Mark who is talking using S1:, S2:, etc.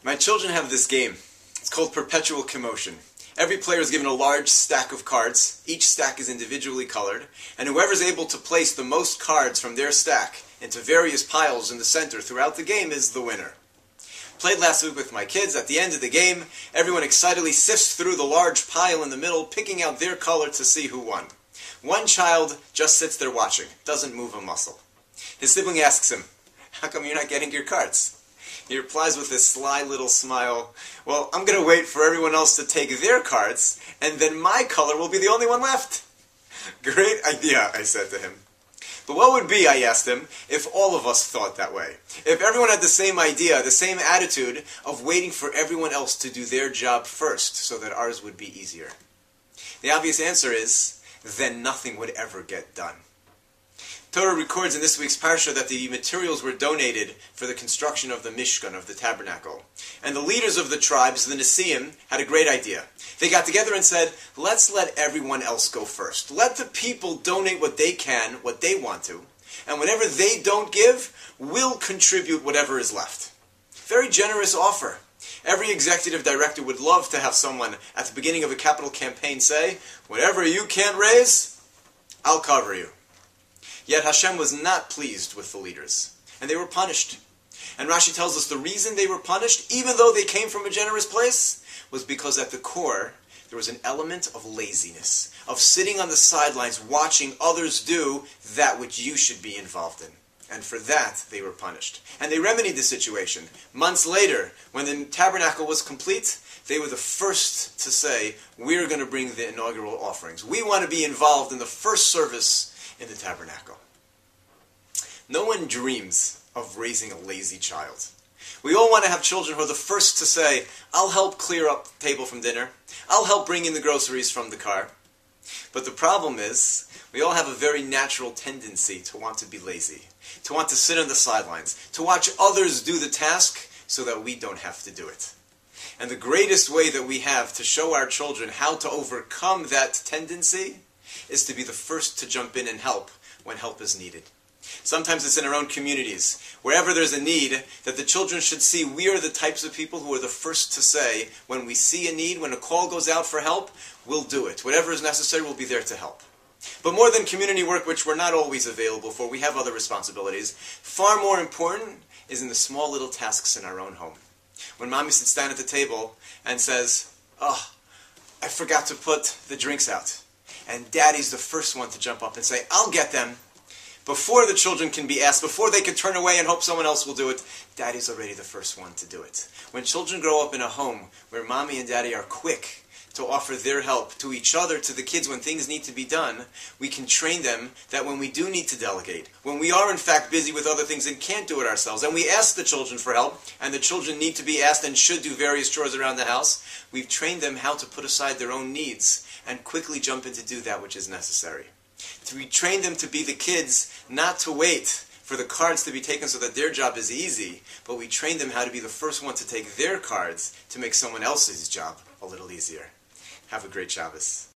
S1: My children have this game. It's called Perpetual Commotion. Every player is given a large stack of cards. Each stack is individually colored, and whoever is able to place the most cards from their stack into various piles in the center throughout the game is the winner. Played last week with my kids. At the end of the game, everyone excitedly sifts through the large pile in the middle, picking out their color to see who won. One child just sits there watching, doesn't move a muscle. His sibling asks him, "How come you're not getting your cards?" He replies with this sly little smile, "Well, I'm going to wait for everyone else to take their cards, and then my color will be the only one left." "Great idea," I said to him. But what would be, I asked him, if all of us thought that way? If everyone had the same idea, the same attitude of waiting for everyone else to do their job first so that ours would be easier? The obvious answer is, then nothing would ever get done. Torah records in this week's Parsha that the materials were donated for the construction of the Mishkan, of the tabernacle. And the leaders of the tribes, the Nesiim, had a great idea. They got together and said, let's let everyone else go first. Let the people donate what they can, what they want to, and whatever they don't give, we'll contribute whatever is left. Very generous offer. Every executive director would love to have someone at the beginning of a capital campaign say, whatever you can't raise, I'll cover you. Yet Hashem was not pleased with the leaders, and they were punished. And Rashi tells us the reason they were punished, even though they came from a generous place, was because at the core, there was an element of laziness, of sitting on the sidelines watching others do that which you should be involved in. And for that, they were punished. And they remedied the situation. Months later, when the tabernacle was complete, they were the first to say, we're going to bring the inaugural offerings. We want to be involved in the first service in the tabernacle. No one dreams of raising a lazy child. We all want to have children who are the first to say, I'll help clear up the table from dinner. I'll help bring in the groceries from the car. But the problem is, we all have a very natural tendency to want to be lazy, to want to sit on the sidelines, to watch others do the task so that we don't have to do it. And the greatest way that we have to show our children how to overcome that tendency is to be the first to jump in and help when help is needed. Sometimes it's in our own communities. Wherever there's a need, that the children should see we are the types of people who are the first to say, when we see a need, when a call goes out for help, we'll do it. Whatever is necessary, we'll be there to help. But more than community work, which we're not always available for, we have other responsibilities. Far more important is in the small little tasks in our own home. When mommy sits down at the table and says, "Oh, I forgot to put the drinks out." And daddy's the first one to jump up and say, "I'll get them." Before the children can be asked, before they can turn away and hope someone else will do it, daddy's already the first one to do it. When children grow up in a home where mommy and daddy are quick to offer their help to each other, to the kids when things need to be done, we can train them that when we do need to delegate, when we are in fact busy with other things and can't do it ourselves, and we ask the children for help, and the children need to be asked and should do various chores around the house, we've trained them how to put aside their own needs and quickly jump in to do that which is necessary. We train them to be the kids, not to wait for the cards to be taken so that their job is easy, but we train them how to be the first one to take their cards to make someone else's job a little easier. Have a great Shabbos.